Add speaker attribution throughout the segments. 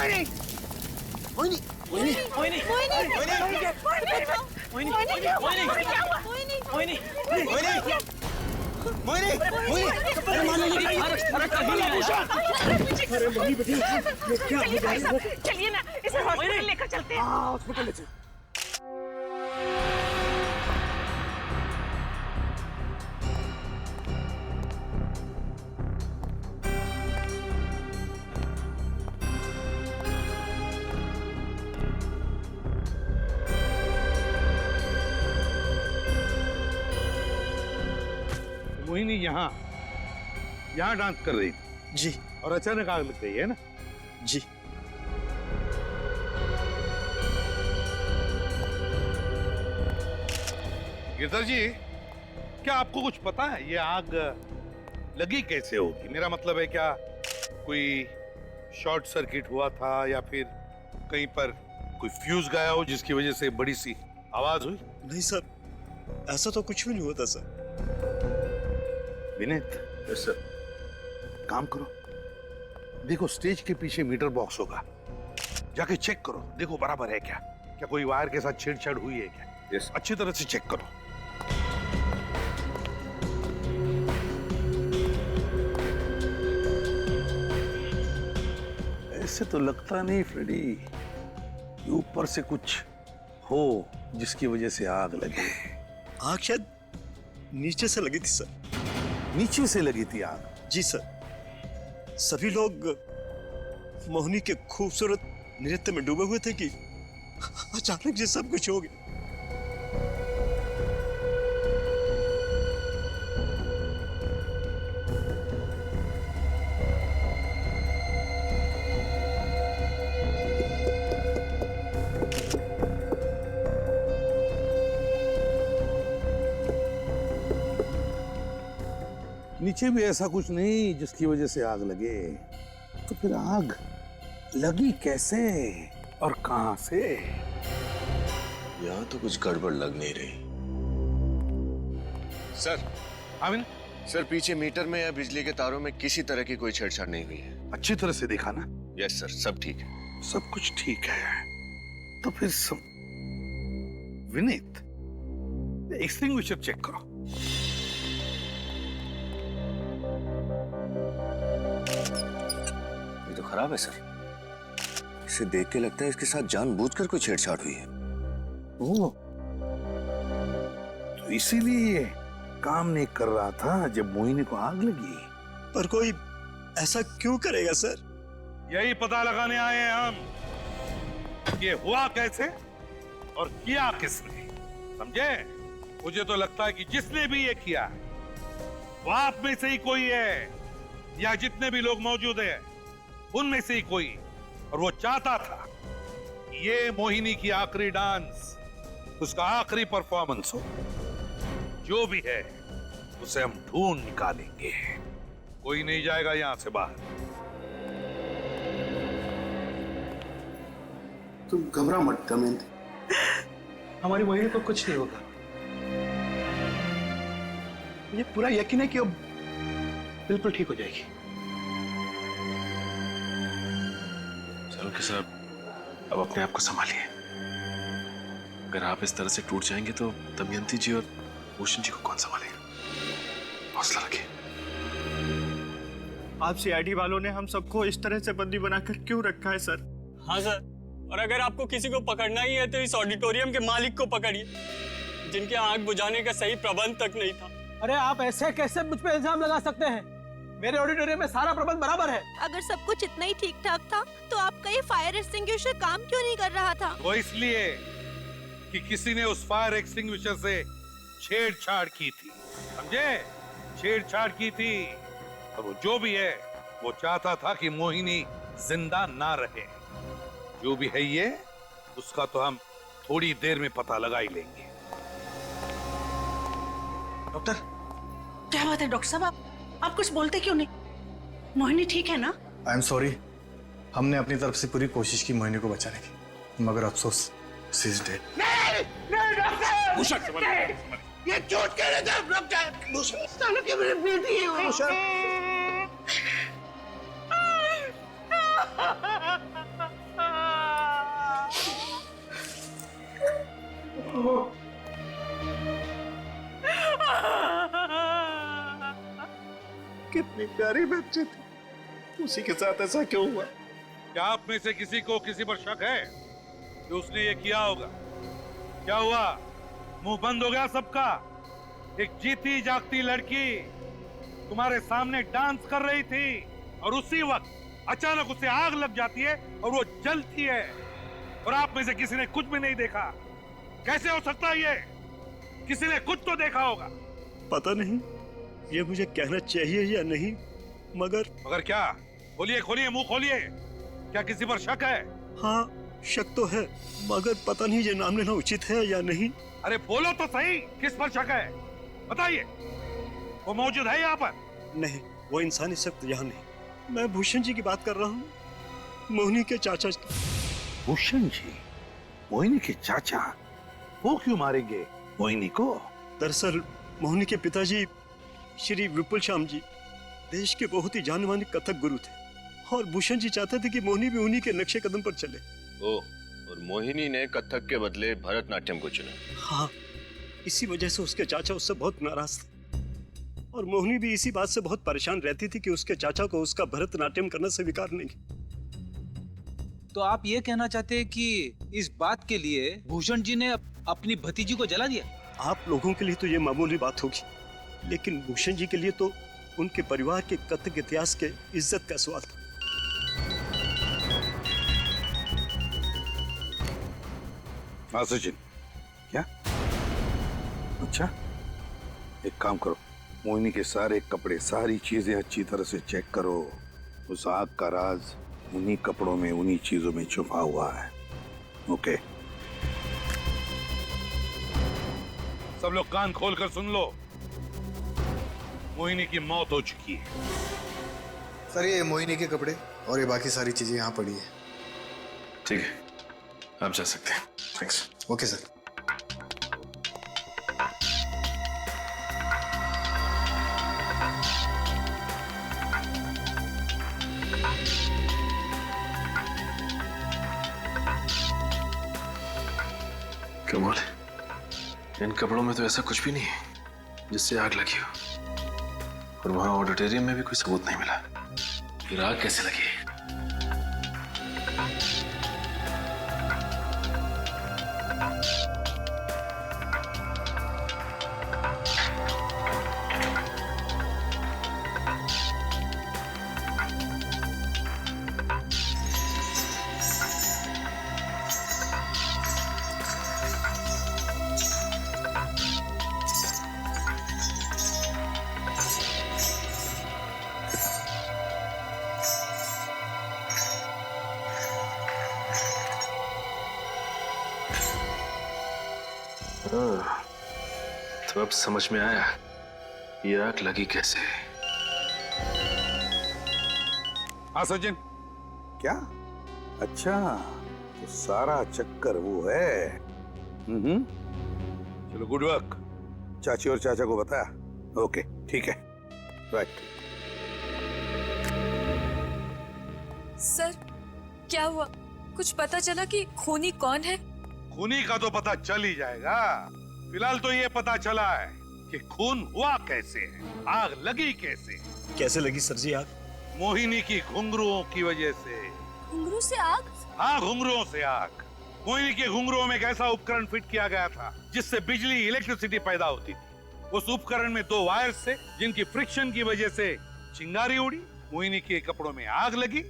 Speaker 1: मोहिनी मोहिनी मोहिनी मोहिनी मोहिनी मोहिनी
Speaker 2: चलिए ना, इसे हॉस्पिटल लेकर चलते हैं।
Speaker 1: हॉस्पिटल ले
Speaker 3: मोहिनी यहाँ डांस कर रही थी
Speaker 1: जी।
Speaker 3: और अचानक आग लग गई है ना?
Speaker 1: जी।
Speaker 3: गिरधर जी, क्या आपको कुछ पता है ये आग लगी कैसे होगी? मेरा मतलब है, क्या कोई शॉर्ट सर्किट हुआ था या फिर कहीं पर कोई फ्यूज गया हो जिसकी वजह से बड़ी सी आवाज हुई?
Speaker 1: नहीं सर, ऐसा तो कुछ भी नहीं होता सर।
Speaker 3: Vineet, yes sir. काम करो, देखो स्टेज के पीछे मीटर बॉक्स होगा, जाके चेक करो, देखो बराबर है क्या, क्या कोई वायर के साथ छेड़छाड़ हुई है क्या? यस, अच्छी तरह से चेक करो। ऐसे तो लगता नहीं फ्रेडी कि ऊपर से कुछ हो जिसकी वजह से आग लगे।
Speaker 1: आग शायद नीचे से लगी थी सर।
Speaker 3: नीचे से लगी थी आग?
Speaker 1: जी सर। सभी लोग मोहिनी के खूबसूरत नृत्य में डूबे हुए थे कि अचानक ये सब कुछ हो गया।
Speaker 3: नीचे भी ऐसा कुछ नहीं जिसकी वजह से आग लगे, तो फिर आग लगी कैसे और कहां से?
Speaker 4: यहाँ तो कुछ गड़बड़ लग नहीं रही। सर।
Speaker 3: आमिन?
Speaker 4: सर, पीछे मीटर में या बिजली के तारों में किसी तरह की कोई छेड़छाड़ नहीं हुई है।
Speaker 3: अच्छी तरह से देखा ना?
Speaker 4: यस सर, सब ठीक है।
Speaker 3: सब कुछ ठीक है तो फिर सब। विनीत, एक्सटिंग्विशर चेक करो।
Speaker 4: ये तो खराब है सर। इसे देख के लगता है इसके साथ जानबूझकर कोई छेड़छाड़ हुई है।
Speaker 3: ओह, तो इसीलिए ये काम नहीं कर रहा था जब मोहिनी को आग लगी।
Speaker 1: पर कोई ऐसा क्यों करेगा सर?
Speaker 3: यही पता लगाने आए हैं हम, ये हुआ कैसे और किया किसने, समझे? मुझे तो लगता है कि जिसने भी ये किया वो आप में से ही कोई है, या जितने भी लोग मौजूद हैं उनमें से ही कोई। और वो चाहता था कि ये मोहिनी की आखिरी डांस, उसका आखिरी परफॉर्मेंस हो। जो भी है उसे हम ढूंढ निकालेंगे, कोई नहीं जाएगा यहां से बाहर।
Speaker 5: तुम घबरा मत दमयंती,
Speaker 6: हमारी मोहिनी को कुछ नहीं होगा। मुझे पूरा यकीन है कि अब बिल्कुल ठीक हो जाएगी।
Speaker 7: चलो कि साहब, अब अपने आप को संभालिए। अगर आप इस तरह से टूट जाएंगे तो दमयंती जी और भूषण जी को कौन संभालेगा? हौसला रखिए।
Speaker 8: आप सीआईडी वालों ने हम सबको इस तरह से बंदी बनाकर क्यों रखा है सर?
Speaker 9: हाँ सर, और अगर आपको किसी को पकड़ना ही है तो इस ऑडिटोरियम के मालिक को पकड़िए, जिनके आग बुझाने का सही प्रबंध तक नहीं था।
Speaker 6: अरे आप ऐसे कैसे मुझ पे इल्जाम लगा सकते हैं? मेरे ऑडिटोरियम में सारा प्रबंध बराबर है।
Speaker 10: अगर सब कुछ इतना ही ठीक ठाक था तो आपका ये फायर एक्सटिंग्विशर काम क्यों नहीं कर रहा था?
Speaker 3: वो इसलिए कि किसी ने उस फायर एक्सटिंग्विशर से छेड़छाड़ की थी, समझे? छेड़छाड़ की थी। और वो जो भी है वो चाहता था कि मोहिनी जिंदा ना रहे। जो भी है ये, उसका तो हम थोड़ी देर में पता लगा ही लेंगे।
Speaker 6: डॉक्टर,
Speaker 2: क्या बात है डॉक्टर साहब, आप कुछ बोलते क्यों नहीं? मोहिनी ठीक है ना?
Speaker 11: आई एम सॉरी, हमने अपनी तरफ से पूरी कोशिश की मोहिनी को बचाने की, मगर अफसोस शी इज डेड।
Speaker 5: नहीं डॉक्टर, भूषण ये झूठ कह रहे थे डॉक्टर। भूषण सालों की मेरी बेटी है भूषण।
Speaker 8: कितनी प्यारी बच्ची थी, उसी के साथ ऐसा क्यों हुआ?
Speaker 3: क्या आप में से किसी को किसी पर शक है कि उसने ये किया होगा? क्या हुआ? मुंह बंद हो गया सबका? एक जीती जागती लड़की तुम्हारे सामने डांस कर रही थी और उसी वक्त अचानक उसे आग लग जाती है और वो जलती है, और आप में से किसी ने कुछ भी नहीं देखा। कैसे हो सकता है ये? किसी ने कुछ तो देखा होगा।
Speaker 1: पता नहीं ये मुझे कहना चाहिए या नहीं, मगर
Speaker 3: क्या? खोलिए खोलिए, मुंह खोलिए। क्या किसी पर शक है?
Speaker 1: हाँ, शक तो है, मगर पता नहीं ये नाम लेना उचित है या नहीं।
Speaker 3: अरे बोलो तो सही, किस पर शक है? बताइए। वो मौजूद है यहाँ पर?
Speaker 1: नहीं, वो इंसान इस वक्त यहाँ नहीं। मैं भूषण जी की बात कर रहा हूँ, मोहिनी के चाचा की।
Speaker 3: भूषण जी? मोहिनी के चाचा? वो क्यों मारेंगे मोहिनी को?
Speaker 1: दरअसल मोहिनी के पिताजी श्री विपुल श्याम जी देश के बहुत ही जाने माने कथक गुरु थे, और भूषण जी चाहते थे कि मोहिनी भी उन्हीं के नक्शे कदम पर चले।
Speaker 4: और मोहिनी ने कथक के बदले भरतनाट्यम को चुना।
Speaker 1: हाँ, इसी वजह से उसके चाचा उससे बहुत नाराज थे, और मोहिनी भी इसी बात से बहुत परेशान रहती थी कि उसके चाचा को उसका भरतनाट्यम करना स्वीकार नहीं।
Speaker 12: तो आप ये कहना चाहते हैं कि इस बात के लिए भूषण जी ने अपनी भतीजी को जला दिया?
Speaker 1: आप लोगों के लिए तो ये मामूली बात होगी, लेकिन भूषण जी के लिए तो उनके परिवार के कथक इतिहास के इज्जत का सवाल था।
Speaker 3: हाँ सचिन, क्या? अच्छा, एक काम करो, मोहिनी के सारे कपड़े, सारी चीजें अच्छी तरह से चेक करो। उस आग का राज उन्हीं कपड़ों में, उन्हीं चीजों में छुपा हुआ है। ओके, सब लोग कान खोलकर सुन लो। मोहिनी की मौत हो चुकी है।
Speaker 11: सर, ये मोहिनी के कपड़े और ये बाकी सारी चीजें यहाँ पड़ी है।
Speaker 7: ठीक है, आप जा सकते हैं। थैंक्स।
Speaker 11: Okay sir.
Speaker 7: कमाल, इन कपड़ों में तो ऐसा कुछ भी नहीं है जिससे आग लगी हो, और वहां ऑडिटोरियम में भी कोई सबूत नहीं मिला। फिर आग कैसे लगी? तो अब समझ में आया ये आग लगी कैसे।
Speaker 3: हाँ सचिन, क्या? अच्छा, तो सारा चक्कर वो है। चलो, गुड वर्क। चाची और चाचा को बताया? ओके, ठीक है, राइट।
Speaker 13: सर, क्या हुआ? कुछ पता चला कि खूनी कौन है?
Speaker 3: खूनी का तो पता चल ही जाएगा। फिलहाल तो ये पता चला है कि खून हुआ कैसे है, आग लगी कैसे।
Speaker 1: कैसे लगी सर जी आग?
Speaker 3: मोहिनी की घुंघरुओं की वजह से।
Speaker 13: घुंघरू से आग?
Speaker 3: हाँ, घुंघरुओं से आग। मोहिनी के घुंघरुओं में एक ऐसा उपकरण फिट किया गया था जिससे बिजली, इलेक्ट्रिसिटी पैदा होती थी। उस उपकरण में 2 वायर्स थे जिनकी फ्रिक्शन की वजह से चिंगारी उड़ी, मोहिनी के कपड़ों में आग लगी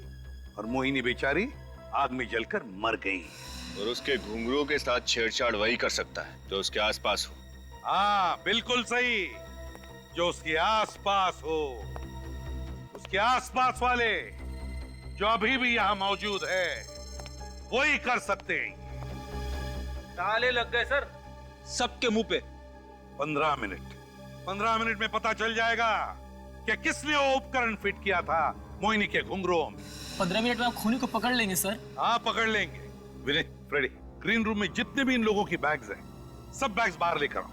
Speaker 3: और मोहिनी बेचारी आग में जलकर मर गई।
Speaker 4: और उसके घुंघरुओं के साथ छेड़छाड़ वही कर सकता है जो उसके आसपास हो।
Speaker 3: हाँ, बिल्कुल सही, जो उसके आसपास हो। उसके आसपास वाले जो अभी भी यहाँ मौजूद है वही कर सकते हैं।
Speaker 6: ताले लग गए सर सबके मुंह पे।
Speaker 3: 15 मिनट में पता चल जाएगा कि किसने वो उपकरण फिट किया था मोहिनी के घुंघरुओं में।
Speaker 6: 15 मिनट में आप खूनी को पकड़ लेंगे सर?
Speaker 3: हाँ, पकड़ लेंगे। विनय, फ्रेडी, ग्रीन रूम में जितने भी इन लोगों की बैग्स हैं, सब बैग्स बाहर लेकर आओ।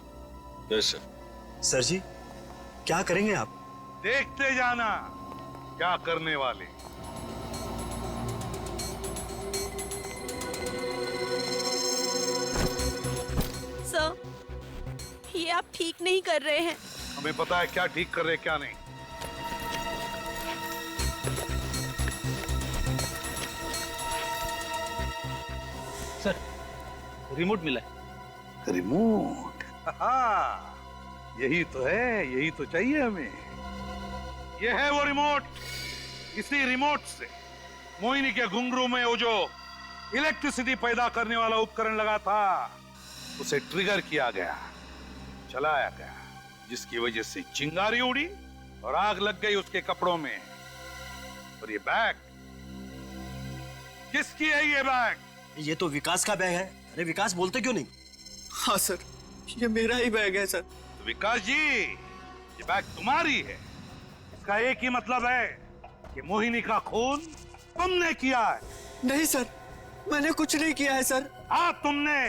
Speaker 4: Yes sir.
Speaker 1: सर जी, क्या करेंगे आप?
Speaker 3: देखते जाना क्या करने वाले।
Speaker 10: सर, ये आप ठीक नहीं कर रहे हैं।
Speaker 3: हमें पता है क्या ठीक कर रहे क्या नहीं।
Speaker 12: सर, रिमोट मिला है।
Speaker 3: रिमोट? हाँ, यही तो है, यही तो चाहिए हमें। ये है वो रिमोट। इसी रिमोट से मोहिनी के घुंघरू में वो जो इलेक्ट्रिसिटी पैदा करने वाला उपकरण लगा था उसे ट्रिगर किया गया, चलाया गया, जिसकी वजह से चिंगारी उड़ी और आग लग गई उसके कपड़ों में। और ये बैग किसकी है? ये बैग?
Speaker 1: ये तो विकास का बैग है। अरे विकास, बोलते क्यों नहीं?
Speaker 8: हाँ सर, ये मेरा ही बैग है सर।
Speaker 3: तो विकास जी, ये बैग तुम्हारी है। इसका एक ही मतलब है कि मोहिनी का खून तुमने किया है।
Speaker 8: नहीं सर, मैंने कुछ नहीं किया है सर।
Speaker 3: हाँ तुमने।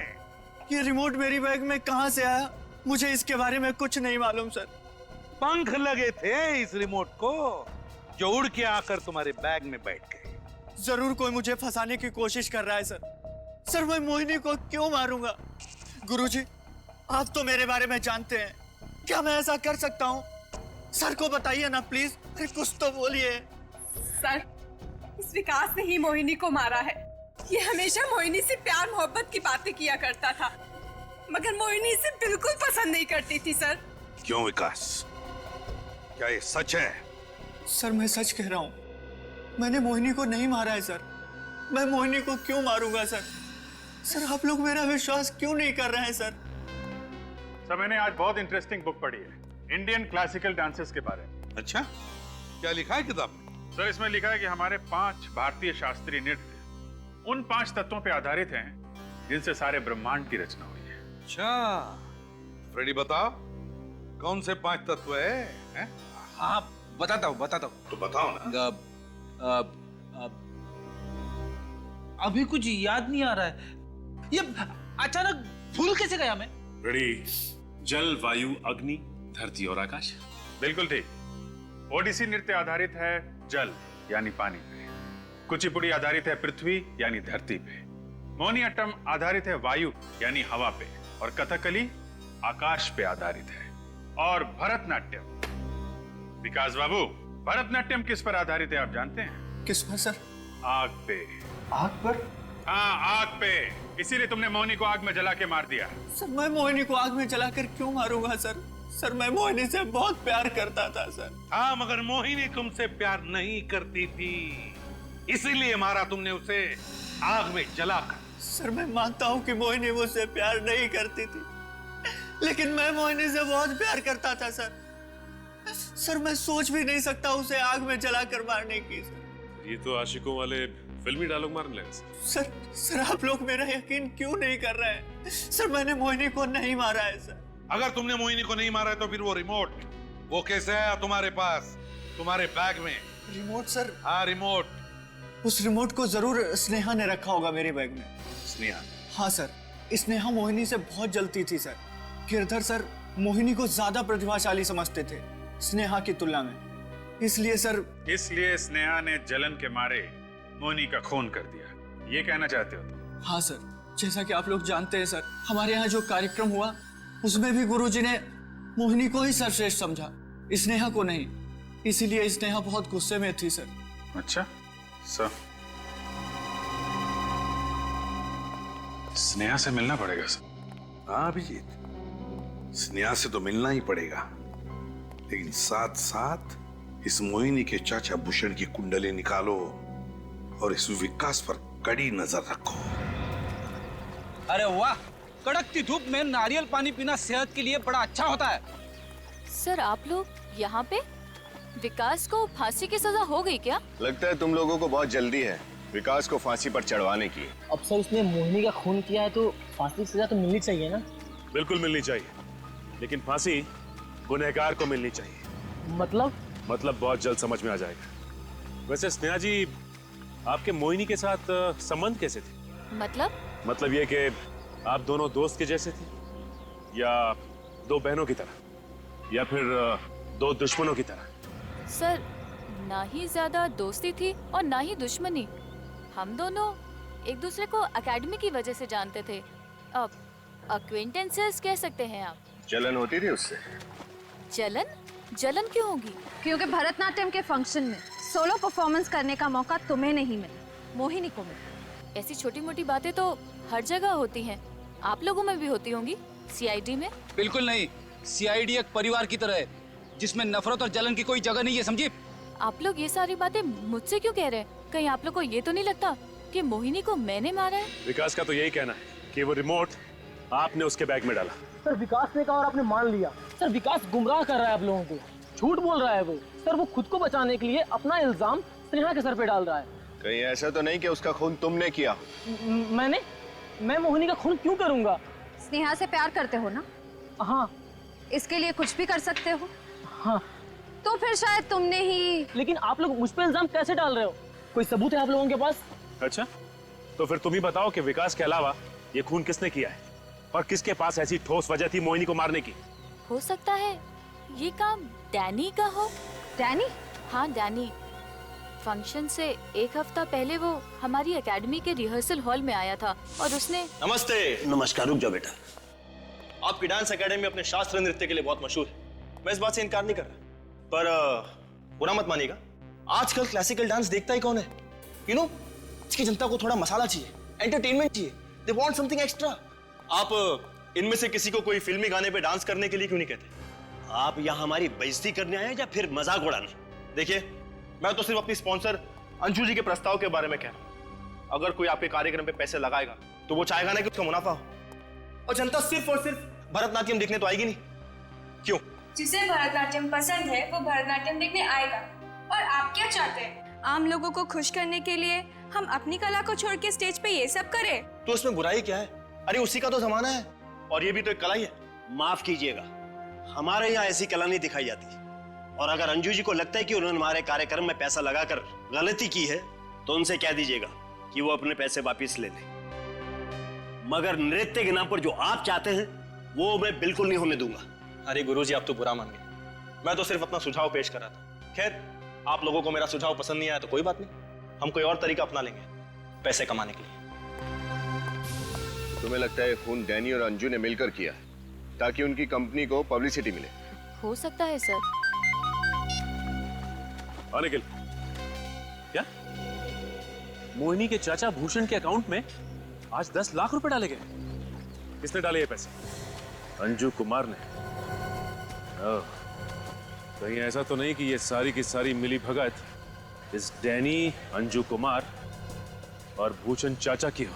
Speaker 8: ये रिमोट मेरी बैग में कहाँ से आया, मुझे इसके बारे में कुछ नहीं मालूम सर।
Speaker 3: पंख लगे थे इस रिमोट को जो उड़ के आकर तुम्हारे बैग में बैठ गए।
Speaker 8: जरूर कोई मुझे फंसाने की कोशिश कर रहा है सर। सर, मैं मोहिनी को क्यों मारूंगा? गुरुजी, आप तो मेरे बारे में जानते हैं, क्या मैं ऐसा कर सकता हूँ? सर को बताइए ना प्लीज। अरे कुछ तो बोलिए।
Speaker 13: सर, इस विकास ने ही मोहिनी को मारा है। ये हमेशा मोहिनी से प्यार मोहब्बत की बातें किया करता था, मगर मोहिनी इसे बिल्कुल पसंद नहीं करती थी सर।
Speaker 3: क्यों विकास, क्या ये सच है?
Speaker 8: सर, मैं सच कह रहा हूँ, मैंने मोहिनी को नहीं मारा है सर। मैं मोहिनी को क्यों मारूंगा सर? सर, आप लोग मेरा विश्वास क्यों नहीं कर रहे हैं सर?
Speaker 14: सर, मैंने आज बहुत इंटरेस्टिंग बुक पढ़ी है, इंडियन क्लासिकल डांसेस के बारे में।
Speaker 3: अच्छा, क्या लिखा है किताब में?
Speaker 14: सर, इसमें लिखा है कि हमारे 5 भारतीय शास्त्रीय नृत्य उन 5 तत्वों पे आधारित हैं जिनसे सारे ब्रह्मांड की रचना हुई है।
Speaker 3: अच्छा, फ्रेडी बताओ, कौन से 5 तत्व है?
Speaker 12: हाँ, बताता हूँ।
Speaker 3: तो बताओ ना।
Speaker 12: अभी कुछ याद नहीं आ रहा है। ये अचानक भूल कैसे गया मैं?
Speaker 7: रेडी? जल, वायु, अग्नि, धरती और आकाश।
Speaker 14: बिल्कुल ठीक। ओडिसी नृत्य आधारित है जल यानी पानी पे, कुचिपुड़ी आधारित है पृथ्वी यानी धरती पे, मोहिनीअट्टम आधारित है वायु यानी हवा पे, और कथकली आकाश पे आधारित है। और भरतनाट्यम, विकास बाबू, भरतनाट्यम किस पर आधारित है आप जानते हैं?
Speaker 8: किस पर सर?
Speaker 14: आग पे।
Speaker 8: आग पर?
Speaker 14: हाँ, आग पे। इसीलिए तुमने मोहिनी को आग में जला के मार दिया।
Speaker 8: सर, मैं मोहिनी को आग में जलाकर क्यों मारूंगा सर? सर, मैं मोहिनी से बहुत प्यार करता था सर।
Speaker 3: हाँ, मगर मोहिनी तुमसे प्यार नहीं करती थी, इसीलिए मारा तुमने उसे आग में जलाकर।
Speaker 8: सर, मैं मानता हूँ कि मोहिनी मुझसे प्यार नहीं करती थी, लेकिन मैं मोहिनी से बहुत प्यार करता था सर। सर, मैं सोच भी नहीं सकता उसे आग में जलाकर मारने की सर।
Speaker 7: ये तो आशिकों वाले फिल्मी डायलॉग मारने लगे
Speaker 8: सर, आप लोग मेरा यकीन क्यों नहीं कर रहे हैं? सर, मैंने मोहिनी को नहीं मारा है सर।
Speaker 3: अगर तुमने मोहिनी को नहीं मारा है तो फिर वो रिमोट, वो कैसे आया तुम्हारे पास, तुम्हारे बैग में?
Speaker 8: Remote sir?
Speaker 3: हाँ, रिमोट।
Speaker 8: उस रिमोट को जरूर स्नेहा ने रखा होगा मेरे बैग में।
Speaker 3: स्नेहा?
Speaker 8: हाँ सर, स्नेहा मोहिनी से बहुत जलती थी सर। गिरधर सर मोहिनी को ज्यादा प्रतिभाशाली समझते थे स्नेहा की तुलना में, इसलिए सर।
Speaker 14: इसलिए स्नेहा ने जलन के मारे मोहिनी का खून कर दिया, ये कहना चाहते हो तुम?
Speaker 8: हाँ सर, जैसा कि आप लोग जानते हैं सर, हमारे यहाँ जो कार्यक्रम हुआ उसमें भी गुरुजी ने मोहिनी को ही सर्वश्रेष्ठ समझा, स्नेहा को नहीं। इसीलिए स्नेहा बहुत गुस्से में थी सर।
Speaker 14: अच्छा सर, स्नेहा से मिलना पड़ेगा सर।
Speaker 3: हाँ अभिजीत, स्नेहा से तो मिलना ही पड़ेगा, लेकिन साथ साथ इस मोहिनी के चाचा भूषण की कुंडली निकालो और इस विकास पर कड़ी नजर रखो।
Speaker 12: अरे वाह, कड़कती धूप में नारियल पानी पीना सेहत के लिए बड़ा अच्छा होता है।
Speaker 15: सर, आप लोग यहाँ पे? विकास को फांसी की सजा हो गई क्या?
Speaker 4: लगता है तुम लोगों को बहुत जल्दी है विकास को फांसी पर चढ़वाने की।
Speaker 6: अब सर, उसने मोहिनी का खून किया है तो फांसी की सजा तो मिलनी चाहिए ना?
Speaker 7: बिल्कुल मिलनी चाहिए, लेकिन फांसी गुनहगार को मिलनी चाहिए। मतलब बहुत जल्द समझ में आ जाएगा। वैसे स्नेहा जी, आपके मोहिनी के साथ संबंध कैसे थे?
Speaker 15: मतलब
Speaker 7: ये कि आप दोनों दोस्त के जैसे थे, या दो बहनों की तरह, या फिर दो दुश्मनों की तरह?
Speaker 15: सर, ना ही ज्यादा दोस्ती थी और ना ही दुश्मनी। हम दोनों एक दूसरे को एकेडमी की वजह से जानते थे। अब अक्वेंटेंसेस कह सकते हैं आप।
Speaker 4: जलन होती थी उससे?
Speaker 15: जलन क्यों होगी?
Speaker 10: क्योंकि भरतनाट्यम के फंक्शन में सोलो परफॉर्मेंस करने का मौका तुम्हें नहीं मिला, मोहिनी को मिला।
Speaker 15: ऐसी छोटी मोटी बातें तो हर जगह होती हैं। आप लोगों में भी होती होंगी, सीआईडी में।
Speaker 12: बिल्कुल नहीं, सीआईडी एक परिवार की तरह है जिसमें नफरत और जलन की कोई जगह नहीं है, समझी?
Speaker 15: आप लोग ये सारी बातें मुझसे क्यों कह रहे हैं? कहीं आप लोग को ये तो नहीं लगता कि मोहिनी को मैंने मारा है?
Speaker 7: विकास का तो यही कहना है कि वो रिमोट आपने उसके बैग में डाला।
Speaker 6: सर विकास ने कहा और आपने मान लिया। सर विकास गुमराह कर रहा है आप लोगों को, झूठ बोल रहा है वो। सर वो खुद को बचाने के लिए अपना इल्जाम स्नेहा के सर पे डाल रहा है।
Speaker 4: कहीं ऐसा तो नहीं कि उसका खून तुमने किया?
Speaker 6: मैं मोहिनी का खून क्यों करूंगा?
Speaker 13: स्नेहा से प्यार करते हो ना?
Speaker 6: हाँ।
Speaker 13: इसके लिए कुछ भी कर सकते हो?
Speaker 6: हाँ।
Speaker 13: तो फिर शायद तुमने ही।
Speaker 6: लेकिन आप लोग मुझ पे इल्जाम कैसे डाल रहे हो? कोई सबूत है आप लोगों के पास?
Speaker 7: अच्छा, तो फिर तुम ही बताओ कि विकास के अलावा ये खून किसने किया है और किसके पास ऐसी ठोस वजह थी मोहिनी को मारने की?
Speaker 15: हो सकता है ये काम डैनी का हो।
Speaker 13: डैनी?
Speaker 15: हाँ, डैनी। फंक्शन से एक हफ्ता पहले वो हमारी एकेडमी के रिहर्सल हॉल में आया था और उसने।
Speaker 16: नमस्ते।
Speaker 1: नमस्कार। रुक जाओ बेटा।
Speaker 16: आपकी डांस एकेडमी अपने शास्त्रीय नृत्य के लिए बहुत मशहूर है, मैं इस बात से इनकार नहीं कर रहा, पर बुरा मत मानिएगा, आजकल क्लासिकल डांस देखता ही कौन है? यू नो, इसकी जनता को थोड़ा मसाला चाहिए, एंटरटेनमेंट चाहिए, दे वांट समथिंग एक्स्ट्रा। आप इनमें से किसी को कोई फिल्मी गाने पे डांस करने के लिए क्यों नहीं कहते?
Speaker 1: आप यहाँ हमारी बेइज्जती करने आए या फिर मजाक उड़ाने?
Speaker 16: देखिए, मैं तो सिर्फ अपनी स्पॉन्सर अंशु जी के प्रस्ताव के बारे में कह रहा हूं। अगर कोई आपके कार्यक्रम पे पैसे लगाएगा तो वो चाहेगा ना कि उसका मुनाफा हो, और जनता सिर्फ और सिर्फ भरतनाट्यम देखने तो आएगी नहीं। क्यों?
Speaker 13: जिसे भरतनाट्यम पसंद है वो भरतनाट्यम देखने आएगा। और आप क्या चाहते हैं? आम लोगों को खुश करने के लिए हम अपनी कला को छोड़ के स्टेज पे ये सब करें?
Speaker 16: तो उसमें बुराई क्या है? अरे उसी का तो जमाना है, और ये भी तो एक कला ही है।
Speaker 1: माफ कीजिएगा, हमारे यहाँ ऐसी कला नहीं दिखाई जाती। और अगर अंजू जी को लगता है कि उन्होंने हमारे कार्यक्रम में पैसा लगाकर गलती की है तो उनसे कह दीजिएगा कि वो अपने पैसे वापस ले लें। मगर नृत्य के नाम पर जो आप चाहते हैं वो मैं बिल्कुल नहीं होने दूंगा।
Speaker 16: अरे गुरुजी, आप तो बुरा मान गए, मैं तो सिर्फ अपना सुझाव पेश कर रहा था। खैर, आप लोगों को मेरा सुझाव पसंद नहीं आया तो कोई बात नहीं, हम कोई और तरीका अपना लेंगे पैसे कमाने के लिए।
Speaker 4: तुम्हें लगता है खून डैनी और अंजू ने मिलकर किया ताकि उनकी कंपनी को पब्लिसिटी मिले?
Speaker 15: हो सकता है सर।
Speaker 7: निखिल, क्या मोहिनी के चाचा भूषण के अकाउंट में आज 10 लाख रुपए डाले गए? किसने डाले ये पैसे? अंजू कुमार ने। कहीं ऐसा तो नहीं कि ये सारी की सारी मिली भगत इस डैनी, अंजू कुमार और भूषण चाचा की हो?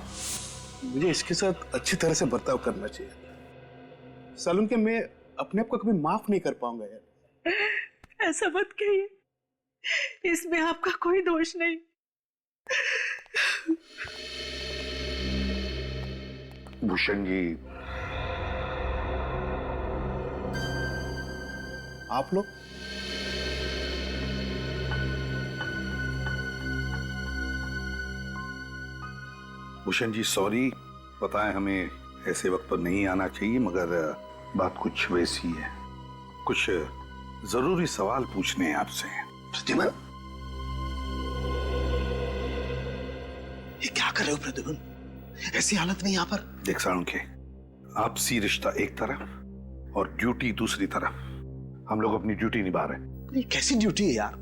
Speaker 11: मुझे इसके साथ अच्छी तरह से बर्ताव करना चाहिए। सालून के मैं अपने आप को कभी माफ नहीं कर पाऊंगा यार।
Speaker 2: ऐसा मत कहिए, इसमें आपका कोई दोष नहीं।
Speaker 11: भूषण जी, आप लोग
Speaker 17: भूषण जी सॉरी, पता है हमें ऐसे वक्त पर नहीं आना चाहिए, मगर बात कुछ वैसी है। कुछ जरूरी सवाल पूछने हैं आपसे।
Speaker 1: प्रतिभन, ये क्या कर रहे हो प्रतिभन? ऐसी हालत में यहाँ पर।
Speaker 17: देख साळुंखे, आपसी रिश्ता एक तरफ और ड्यूटी दूसरी तरफ। हम लोग अपनी ड्यूटी निभा रहे हैं।
Speaker 1: ये कैसी ड्यूटी है यार?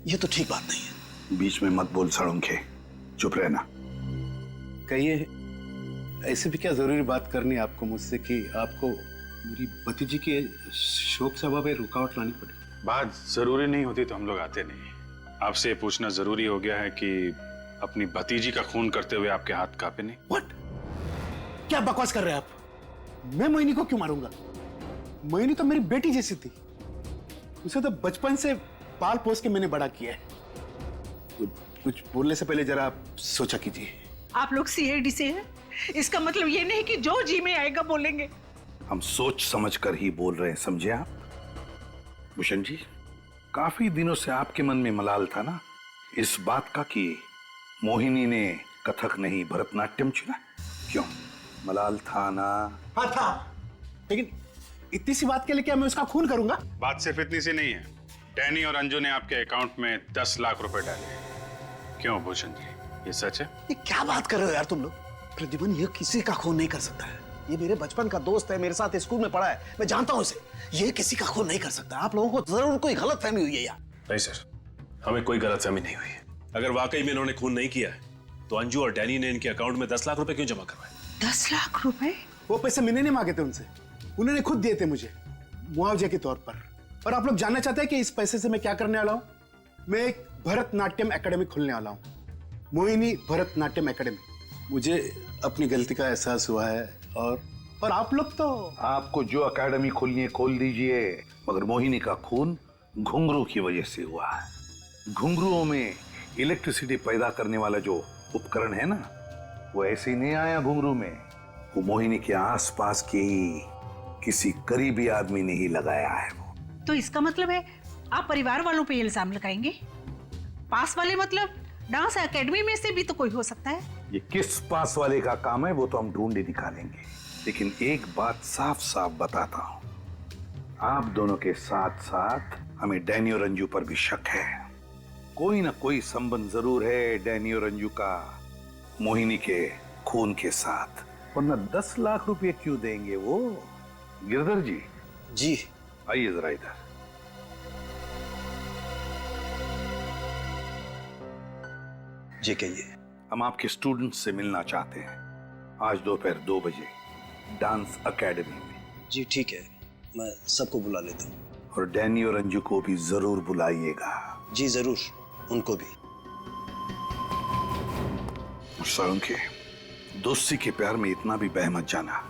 Speaker 1: ये तो ठीक बात नहीं है।
Speaker 17: बीच में मत बोल साळुंखे, चुप रहना।
Speaker 11: कहिए, ऐसे भी क्या जरूरी बात करनी है आपको मुझसे कि आपको मेरी भतीजी के शोक सभा में रुकावट लानी पड़ी?
Speaker 14: बात जरूरी नहीं होती तो हम लोग आते नहीं। आपसे ये पूछना जरूरी हो गया है कि अपनी भतीजी का खून करते हुए आपके हाथ कांपे नहीं?
Speaker 11: व्हाट? क्या बकवास कर रहे हैं आप? मैं मोहिनी को क्यों मारूंगा? मोहिनी तो मेरी बेटी जैसी थी। उसे तो बचपन से पाल पोस के मैंने बड़ा किया है। कुछ बोलने से पहले जरा आप सोचा कीजिए।
Speaker 2: आप लोग सीआईडी से हैं, इसका मतलब ये नहीं कि जो जी में आएगा बोलेंगे।
Speaker 17: हम सोच समझ कर ही बोल रहे हैं, समझे आप? भूषण जी, काफी दिनों से आपके मन में मलाल था ना इस बात का कि मोहिनी ने कथक नहीं भरतनाट्यम चुना। क्यों? मलाल था ना?
Speaker 11: हाँ था, लेकिन इतनी सी बात के लिए क्या मैं उसका खून करूंगा?
Speaker 14: बात सिर्फ इतनी सी नहीं है। डैनी और अंजू ने आपके अकाउंट में 10 लाख रुपए डाले। क्यों भूषण जी, ये सच है?
Speaker 1: ये क्या बात कर रहे हो यार तुम लोग? प्रतिभन, ये किसी का खून नहीं कर सकता है। ये मेरे बचपन का दोस्त है, मेरे साथ स्कूल में पढ़ा है, मैं जानता हूँ इसे। ये किसी का खून नहीं कर सकता। आप लोगों को जरूर कोई गलतफहमी हुई है यार।
Speaker 7: नहीं सर, हमें कोई गलतफहमी नहीं हुई है। अगर वाकई में इन्होंने खून नहीं किया है तो अंजू और डैनी ने इनके अकाउंट में 10 लाख रुपए क्यों जमा करवाए?
Speaker 2: 10 लाख रुपए?
Speaker 11: वो पैसे मैंने नहीं मांगे थे उनसे, उन्होंने खुद दिए थे मुझे मुआवजे के तौर पर। और आप लोग जानना चाहते हैं कि इस पैसे से मैं क्या करने वाला हूँ? मैं एक भरतनाट्यम एकेडमी खोलने वाला हूँ, मोहिनी भरतनाट्यम एकेडमी। मुझे अपनी गलती का एहसास हुआ है और आप लोग तो
Speaker 17: आपको जो एकेडमी खोलनी है खोल दीजिए, मगर मोहिनी का खून घुंघरू की वजह से हुआ है। घुंघरुओं में इलेक्ट्रिसिटी पैदा करने वाला जो उपकरण है ना, वो ऐसे ही नहीं आया घुंघरू में, वो मोहिनी के आसपास के ही किसी करीबी आदमी ने ही लगाया है वो।
Speaker 2: तो इसका मतलब है आप परिवार वालों पे इल्जाम लगाएंगे? पास वाले मतलब डांस एकेडमी में से भी तो कोई हो सकता है।
Speaker 17: ये किस पास वाले का काम है वो तो हम ढूंढे निकालेंगे, लेकिन एक बात साफ साफ बताता हूं, आप दोनों के साथ साथ हमें डैनी और अंजू पर भी शक है। कोई ना कोई संबंध जरूर है डैनी और अंजू का मोहिनी के खून के साथ, वरना 10 लाख रुपए क्यों देंगे वो? गिरधर जी।
Speaker 1: जी
Speaker 17: आइए जरा इधर।
Speaker 1: जी कहिए।
Speaker 17: हम आपके स्टूडेंट्स से मिलना चाहते हैं आज दोपहर 2 बजे डांस एकेडमी में।
Speaker 1: जी ठीक है, मैं सबको बुला लेता हूँ।
Speaker 17: और डैनी और अंजू को भी जरूर बुलाइएगा।
Speaker 1: जी जरूर, उनको भी।
Speaker 17: के दोस्ती के प्यार में इतना भी बह मत जाना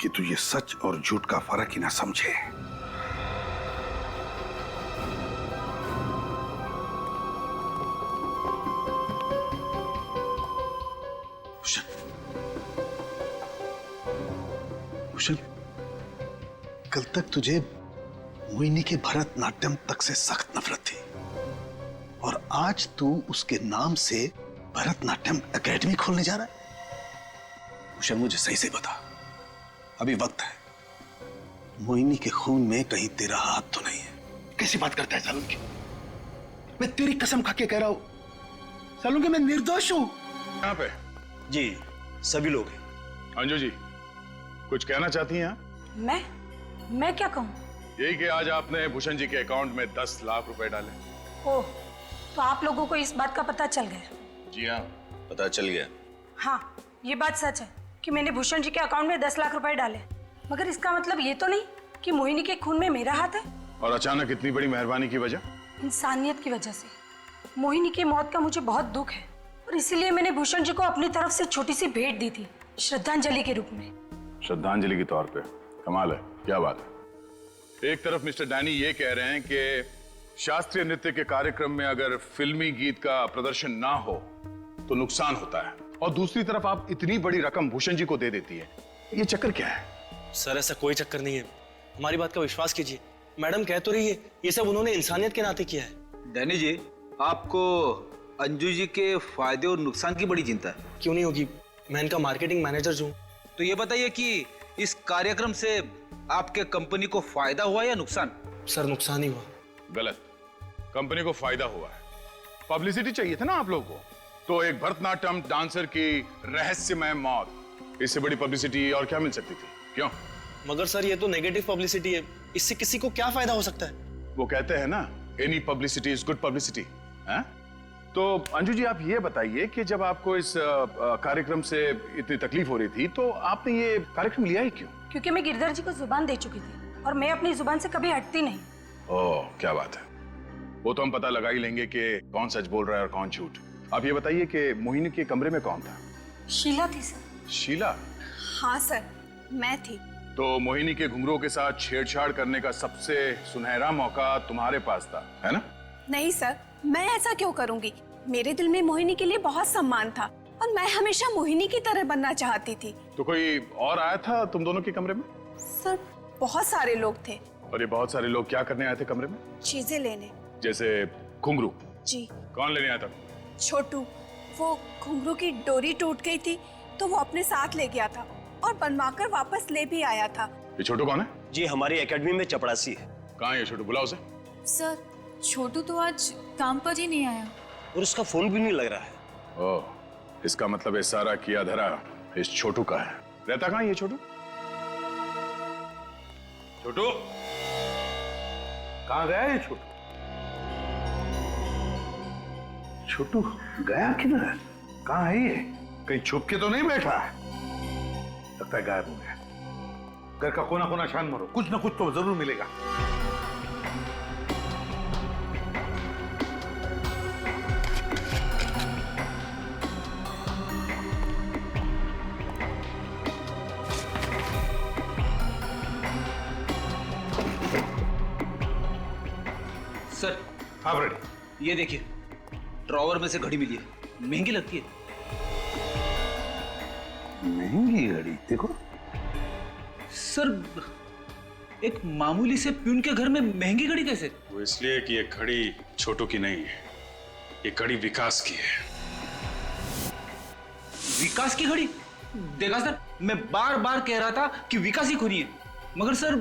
Speaker 17: कि तू ये सच और झूठ का फर्क ही ना समझे।
Speaker 11: भूषण, कल तक तुझे मोहिनी के भरतनाट्यम तक से सख्त नफरत थी, और आज तू उसके नाम से भरतनाट्यम एकेडमी खोलने जा रहा है। भूषण, मुझे सही से बता, अभी वक्त है। मोहिनी के खून में कहीं तेरा हाथ तो नहीं है? कैसी बात करता है सालुंकी? मैं तेरी कसम खा के कह रहा हूं सालुंकी, मैं निर्दोष हूं।
Speaker 14: यहाँ पे
Speaker 1: जी सभी लोग हैं।
Speaker 14: अंजू जी कुछ कहना चाहती हैं?
Speaker 10: मैं क्या कहूँ?
Speaker 14: यही कि आज आपने भूषण जी के अकाउंट में 10 लाख रुपए डाले।
Speaker 10: ओह, तो आप लोगों को इस बात का पता चल गया?
Speaker 14: जी हाँ,
Speaker 1: पता चल गया।
Speaker 10: हाँ, ये बात सच है कि मैंने भूषण जी के अकाउंट में 10 लाख रुपए डाले, मगर इसका मतलब ये तो नहीं कि मोहिनी के खून में मेरा हाथ है।
Speaker 14: और अचानक इतनी बड़ी मेहरबानी की वजह?
Speaker 10: इंसानियत की वजह से। मोहिनी की मौत का मुझे बहुत दुख है, और इसीलिए मैंने भूषण जी को अपनी तरफ से छोटी सी भेंट दी थी, श्रद्धांजलि के रूप में।
Speaker 14: श्रद्धांजलि के तौर पे? कमाल है, क्या बात है। एक तरफ मिस्टर डैनी ये कह रहे हैं कि शास्त्रीय नृत्य के कार्यक्रम में अगर फिल्मी गीत का प्रदर्शन ना हो तो नुकसान होता है, और दूसरी तरफ आप इतनी बड़ी रकम भूषण जी को दे देती है। ये चक्कर क्या है?
Speaker 16: सर ऐसा कोई चक्कर नहीं है, हमारी बात का विश्वास कीजिए। मैडम कह तो रही है ये सब उन्होंने इंसानियत के नाते किया है।
Speaker 12: डैनी जी, आपको अंजू जी के फायदे और नुकसान की बड़ी चिंता है।
Speaker 16: क्यों नहीं होगी, मैं इनका मार्केटिंग मैनेजर हूँ।
Speaker 12: तो ये बताइए कि इस कार्यक्रम से आपके कंपनी को फायदा हुआ या नुकसान?
Speaker 16: सर नुकसान ही हुआ।
Speaker 14: गलत, कंपनी को फायदा हुआ है। पब्लिसिटी चाहिए था ना आप लोगों को, तो एक भरतनाट्यम डांसर की रहस्यमय मौत, इससे बड़ी पब्लिसिटी और क्या मिल सकती थी? क्यों?
Speaker 16: मगर सर ये तो नेगेटिव पब्लिसिटी है, इससे किसी को क्या फायदा हो सकता है?
Speaker 14: वो कहते हैं ना, any publicity is good publicity. तो अंजू जी आप ये बताइए कि जब आपको इस कार्यक्रम से इतनी तकलीफ हो रही थी तो आपने ये कार्यक्रम लिया ही क्यों?
Speaker 10: क्योंकि मैं गिरधर जी को जुबान दे चुकी थी, और मैं अपनी जुबान से कभी हटती नहीं।
Speaker 14: ओह क्या बात है, वो तो हम पता लगा ही लेंगे कि कौन सच बोल रहा है और कौन झूठ। आप ये बताइए कि मोहिनी के कमरे में कौन था?
Speaker 10: शीला थी सर।
Speaker 14: शीला?
Speaker 13: हाँ सर, मैं थी।
Speaker 14: तो मोहिनी के घुंघरूओं के साथ छेड़छाड़ करने का सबसे सुनहरा मौका तुम्हारे पास था, है ना?
Speaker 13: नहीं सर, मैं ऐसा क्यों करूंगी? मेरे दिल में मोहिनी के लिए बहुत सम्मान था, और मैं हमेशा मोहिनी की तरह बनना चाहती थी।
Speaker 14: तो कोई और आया था तुम दोनों के कमरे में?
Speaker 13: सर बहुत सारे लोग थे।
Speaker 14: और ये बहुत सारे लोग क्या करने आए थे कमरे में?
Speaker 13: चीजें लेने।
Speaker 14: जैसे घुंघरू?
Speaker 13: जी।
Speaker 14: कौन लेने आया था?
Speaker 13: छोटू। वो घुंघरू की डोरी टूट गई थी तो वो अपने साथ ले गया था, और बनवाकर वापस ले भी आया था।
Speaker 14: ये छोटू कौन है?
Speaker 1: जी हमारी एकेडमी में चपड़ासी है।
Speaker 14: कहाँ है ये छोटू? बुलाओ उसे।
Speaker 15: सर छोटू तो आज काम पर ही नहीं आया,
Speaker 1: और उसका फोन भी नहीं लग रहा है।
Speaker 14: ओह, इसका मतलब ये सारा किया धरा इस छोटू का है। रहता कहाँ ये छोटू? छोटू
Speaker 17: कहाँ गया ये छोटू? छोटू गया किधर? कहाँ है ये? कहीं छुप के तो नहीं बैठा? लगता है गायब हो गया। घर का कोना कोना छान मारो, कुछ ना कुछ तो जरूर मिलेगा।
Speaker 12: सर
Speaker 17: हाँ रेडी।
Speaker 12: ये देखिए, ड्रॉवर में से घड़ी मिली है, महंगी लगती है।
Speaker 17: महंगी घड़ी? देखो
Speaker 12: सर, एक मामूली से प्यून के घर में महंगी घड़ी कैसे?
Speaker 14: वो इसलिए कि ये घड़ी छोटू की नहीं है, ये घड़ी विकास की है।
Speaker 12: विकास की घड़ी? देखा सर, मैं बार बार कह रहा था कि विकास ही खूनी है, मगर सर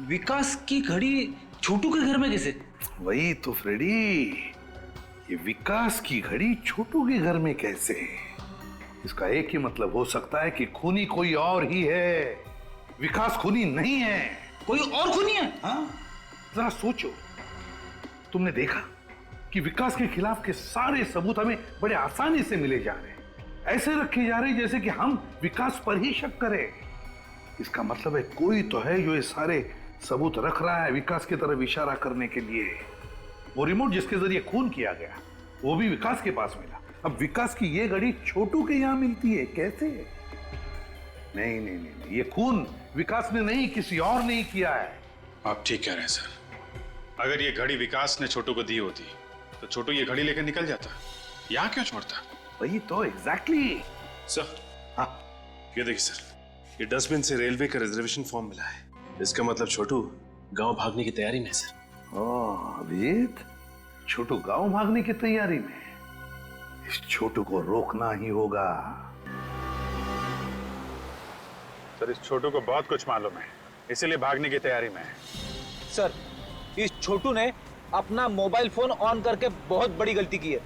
Speaker 12: विकास की घड़ी छोटू के घर में कैसे?
Speaker 17: वही तो फ्रेडी, ये विकास की घड़ी छोटू के घर में कैसे? इसका एक ही मतलब हो सकता है कि खूनी कोई और ही है, विकास खूनी नहीं है।
Speaker 12: कोई और खूनी है?
Speaker 17: हाँ, जरा सोचो, तुमने देखा कि विकास के खिलाफ के सारे सबूत हमें बड़े आसानी से मिले जा रहे हैं, ऐसे रखे जा रहे हैं जैसे कि हम विकास पर ही शक करें। इसका मतलब है कोई तो है जो ये सारे सबूत रख रहा है विकास की तरफ इशारा करने के लिए। वो रिमोट जिसके जरिए खून किया गया वो भी विकास के पास मिला। अब विकास की ये घड़ी छोटू के यहां मिलती है, कैसे? नहीं नहीं नहीं, ये खून विकास ने नहीं, किसी और ने किया है।
Speaker 14: आप ठीक कह रहे हैं सर। अगर ये घड़ी विकास ने छोटू को दी होती तो छोटू ये घड़ी लेकर निकल जाता, यहाँ क्यों छोड़ता?
Speaker 17: वही तो, एग्जैक्टली।
Speaker 7: सर, हाँ, ये देखिए सर, ये डस्टबिन से रेलवे का रिजर्वेशन फॉर्म मिला है। इसका मतलब छोटू गांव भागने की तैयारी में सर।
Speaker 17: अभिजीत, छोटू गांव भागने की तैयारी में? इस छोटू को रोकना ही होगा।
Speaker 14: सर, इस छोटू को बहुत कुछ मालूम है, इसीलिए भागने की तैयारी में है।
Speaker 12: सर, इस छोटू ने अपना मोबाइल फोन ऑन करके बहुत बड़ी गलती की है।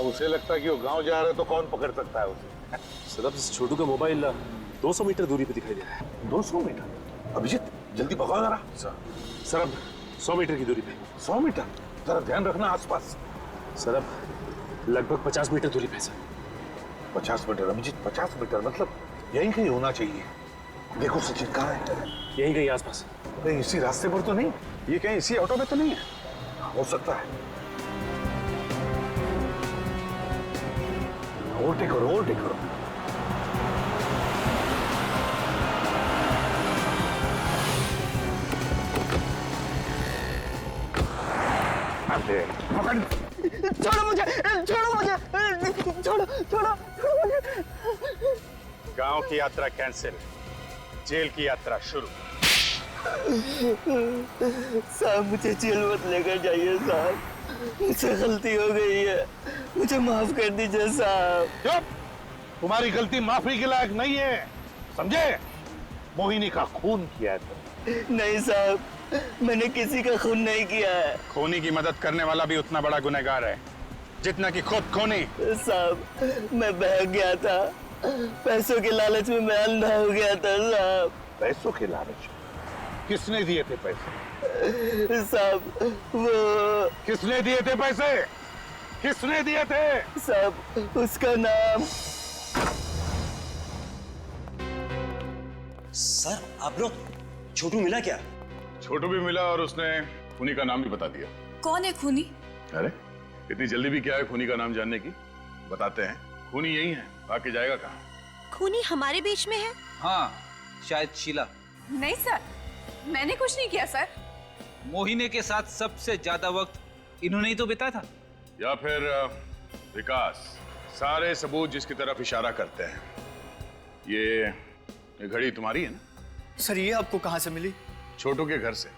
Speaker 17: उसे लगता है कि वो गांव जा रहा है तो कौन पकड़ सकता है उसे?
Speaker 7: सर, अब इस छोटू का मोबाइल 200 मीटर दूरी पे दिखाई दे रहा है।
Speaker 17: 200 मीटर? अभिजीत, जल्दी भगाओ जरा।
Speaker 7: सर, अब 100 मीटर की दूरी पे।
Speaker 17: 100 मीटर? जरा ध्यान रखना आसपास।
Speaker 7: सर, अब लगभग 50 मीटर दूरी पे सर।
Speaker 17: 50 मीटर? अभिजीत, 50 मीटर मतलब यहीं कहीं होना चाहिए। देखो सचिन, कहाँ है?
Speaker 7: यहीं कहीं आसपास।
Speaker 17: नहीं, इसी रास्ते पर तो नहीं, ये कहीं इसी ऑटो में तो नहीं है? हो सकता है। ओवरटेक करो, ओवरटेक करो।
Speaker 5: छोड़ो मुझे, छोड़ो मुझे, छोड़ो, छोड़ो, छोड़ो मुझे।
Speaker 14: गांव की यात्रा कैंसिल, जेल की यात्रा शुरू।
Speaker 5: साहब, मुझे जेल मत लेकर जाइए साहब, मुझसे गलती हो गई है, मुझे माफ कर दीजिए साहब।
Speaker 17: चुप! तुम्हारी गलती माफी के लायक नहीं है, समझे? मोहिनी का खून किया है तुमने।
Speaker 5: नहीं साहब, मैंने किसी का खून नहीं किया है।
Speaker 14: खूनी की मदद करने वाला भी उतना बड़ा गुनहगार है जितना कि खुद खूनी।
Speaker 5: साहब, मैं बहक गया था, पैसों के लालच में मैं अंधा हो गया था साहब।
Speaker 17: पैसों के लालच? किसने दिए थे पैसे?
Speaker 5: साहब, वो
Speaker 17: किसने दिए थे पैसे? किसने दिए थे?
Speaker 5: साहब, उसका नाम।
Speaker 1: सर, आप लोग, छोटू मिला क्या?
Speaker 14: छोटू भी मिला और उसने खूनी का नाम भी बता दिया।
Speaker 15: कौन है खूनी?
Speaker 14: अरे, इतनी जल्दी भी क्या है खूनी का नाम जानने की? बताते हैं, खूनी यही है, आके जाएगा कहाँ?
Speaker 13: खूनी हमारे बीच में है?
Speaker 12: हाँ, शायद शीला।
Speaker 13: नहीं सर, मैंने कुछ नहीं किया सर।
Speaker 12: मोहिनी के साथ सबसे ज्यादा वक्त इन्होंने ही तो बिताया था।
Speaker 14: या फिर विकास। सारे सबूत जिसकी तरफ इशारा करते हैं। ये घड़ी तुम्हारी है ना?
Speaker 8: सर, ये आपको कहाँ से मिली?
Speaker 14: छोटू के घर से।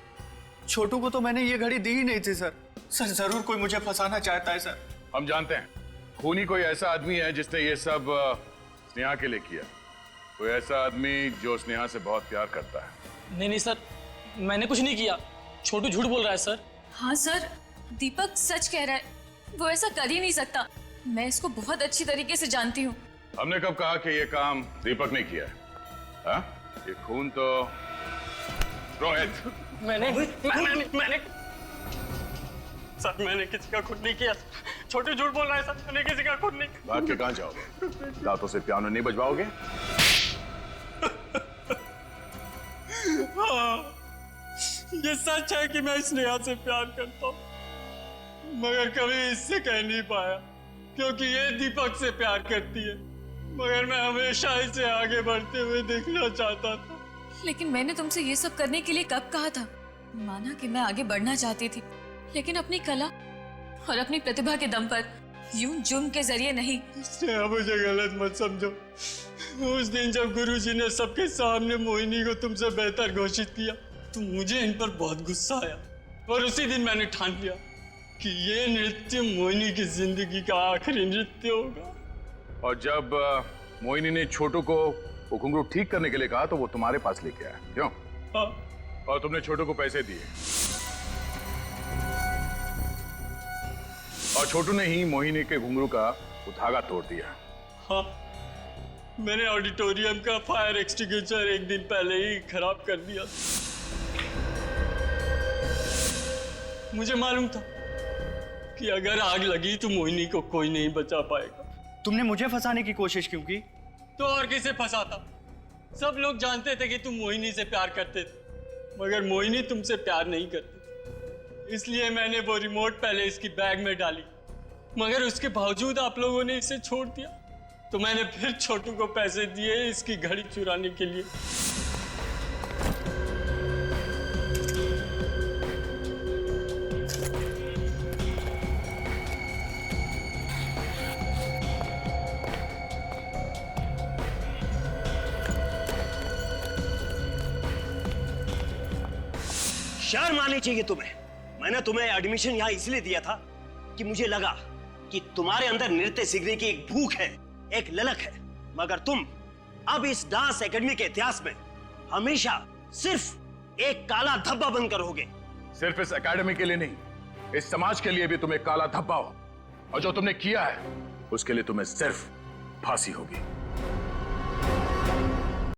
Speaker 8: छोटू को तो मैंने ये घड़ी दी ही नहीं थी सर। सर, जरूर कोई मुझे फंसाना चाहता है सर।
Speaker 14: हम जानते हैं खूनी कोई ऐसा आदमी है जिसने ये सब स्नेहा के लिए किया। कोई ऐसा आदमी जो स्नेहा से बहुत प्यार करता है।
Speaker 6: नहीं सर, मैंने कुछ नहीं किया, छोटू झूठ बोल रहा है सर।
Speaker 15: हाँ सर, दीपक सच कह रहा है, वो ऐसा कर ही नहीं सकता। मैं इसको बहुत अच्छी तरीके से जानती हूँ।
Speaker 14: हमने कब कहा कि ये काम दीपक ने किया है? हाँ? ये खून तो रोहित।
Speaker 9: मैंने सर, मैंने किसी का खून नहीं किया। छोटू झूठ बोल रहा है सर, मैंने किसी का खून नहीं किया।
Speaker 14: भाग के कहाँ जाओगे? दांतों से पियानो नहीं बजवाओगे?
Speaker 9: हाँ, ये सच है कि मैं स्नेहा से प्यार करता हूँ, मगर कभी इससे कह नहीं पाया क्योंकि ये दीपक से प्यार करती है। मगर मैं हमेशा इसे आगे बढ़ते हुए देखना चाहता था।
Speaker 15: लेकिन मैंने तुमसे ये सब करने के लिए कब कहा था? माना कि मैं आगे बढ़ना चाहती थी, लेकिन अपनी कला और अपनी प्रतिभा के दम पर, यूं जुर्म के जरिए नहीं।
Speaker 9: स्नेहा, मुझे गलत मत समझो। उस दिन जब गुरुजी ने सबके सामने मोहिनी को तुमसे बेहतर घोषित किया तो मुझे इन पर बहुत गुस्सा आया, और उसी दिन मैंने ठान लिया कि ये नृत्य मोहिनी की जिंदगी का आखिरी नृत्य होगा।
Speaker 17: और जब मोहिनी ने छोटू को वो घुंघरू ठीक करने के लिए कहा तो वो तुम्हारे पास लेके आया, क्यों?
Speaker 9: हाँ।
Speaker 17: और तुमने छोटू को पैसे दिए, और छोटू ने ही मोहिनी के घुंघरू का वो धागा तोड़ दिया।
Speaker 9: हाँ, मैंने ऑडिटोरियम का फायर एक्सटिंग्विशर एक दिन पहले ही खराब कर दिया। मुझे मालूम था कि अगर आग लगी तो मोहिनी को कोई नहीं बचा पाएगा।
Speaker 8: तुमने मुझे फंसाने की कोशिश क्यों की?
Speaker 9: तो और किसे फंसाता? सब लोग जानते थे कि तुम मोहिनी से प्यार करते थे, मगर मोहिनी तुमसे प्यार नहीं करती। इसलिए मैंने वो रिमोट पहले इसकी बैग में डाली, मगर उसके बावजूद आप लोगों ने इसे छोड़ दिया। तो मैंने फिर छोटू को पैसे दिए इसकी घड़ी चुराने के लिए।
Speaker 1: शर्म आनी चाहिए तुम्हें। मैंने तुम्हें एडमिशन यहाँ इसलिए दिया था कि मुझे लगा कि तुम्हारे अंदर नृत्य सीखने की एक भूख है, एक ललक है, मगर तुम अब इस डांस एकेडमी के इतिहास में हमेशा सिर्फ एक काला धब्बा बनकर रहोगे।
Speaker 17: सिर्फ इस एकेडमी के लिए नहीं, इस समाज के लिए भी तुम एक काला धब्बा हो, और जो तुमने किया है उसके लिए तुम्हें सिर्फ फांसी होगी।